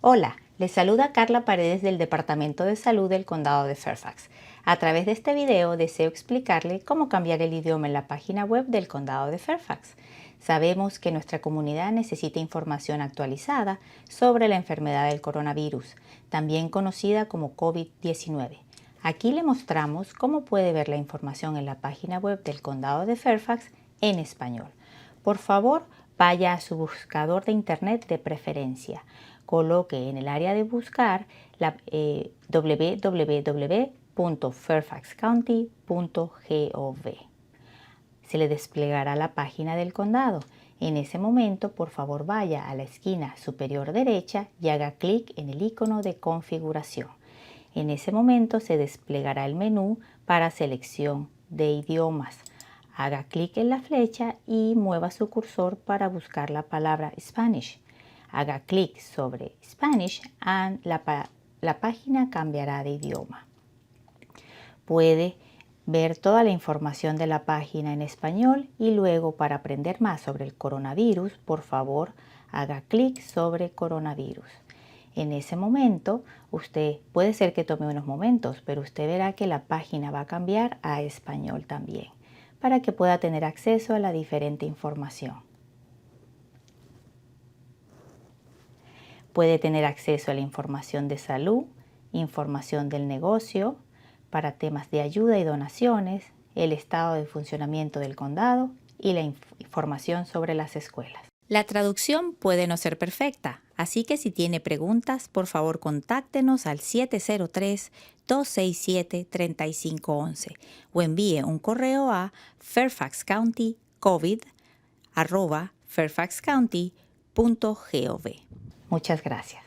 Hola, les saluda Carla Paredes del Departamento de Salud del Condado de Fairfax. A través de este video deseo explicarle cómo cambiar el idioma en la página web del Condado de Fairfax. Sabemos que nuestra comunidad necesita información actualizada sobre la enfermedad del coronavirus, también conocida como COVID-19. Aquí le mostramos cómo puede ver la información en la página web del Condado de Fairfax en español. Por favor, vaya a su buscador de internet de preferencia. Coloque en el área de buscar www.fairfaxcounty.gov. Se le desplegará la página del condado. En ese momento, por favor, vaya a la esquina superior derecha y haga clic en el icono de configuración. En ese momento se desplegará el menú para selección de idiomas. Haga clic en la flecha y mueva su cursor para buscar la palabra Spanish. Haga clic sobre Spanish y la página cambiará de idioma. Puede ver toda la información de la página en español y luego, para aprender más sobre el coronavirus, por favor, haga clic sobre coronavirus. En ese momento, puede ser que tome unos momentos, pero usted verá que la página va a cambiar a español también, para que pueda tener acceso a la diferente información. Puede tener acceso a la información de salud, información del negocio, para temas de ayuda y donaciones, el estado de funcionamiento del condado y la información sobre las escuelas. La traducción puede no ser perfecta, así que si tiene preguntas, por favor contáctenos al 703-267-3511 o envíe un correo a fairfaxcountycovid@fairfaxcounty.gov. Muchas gracias.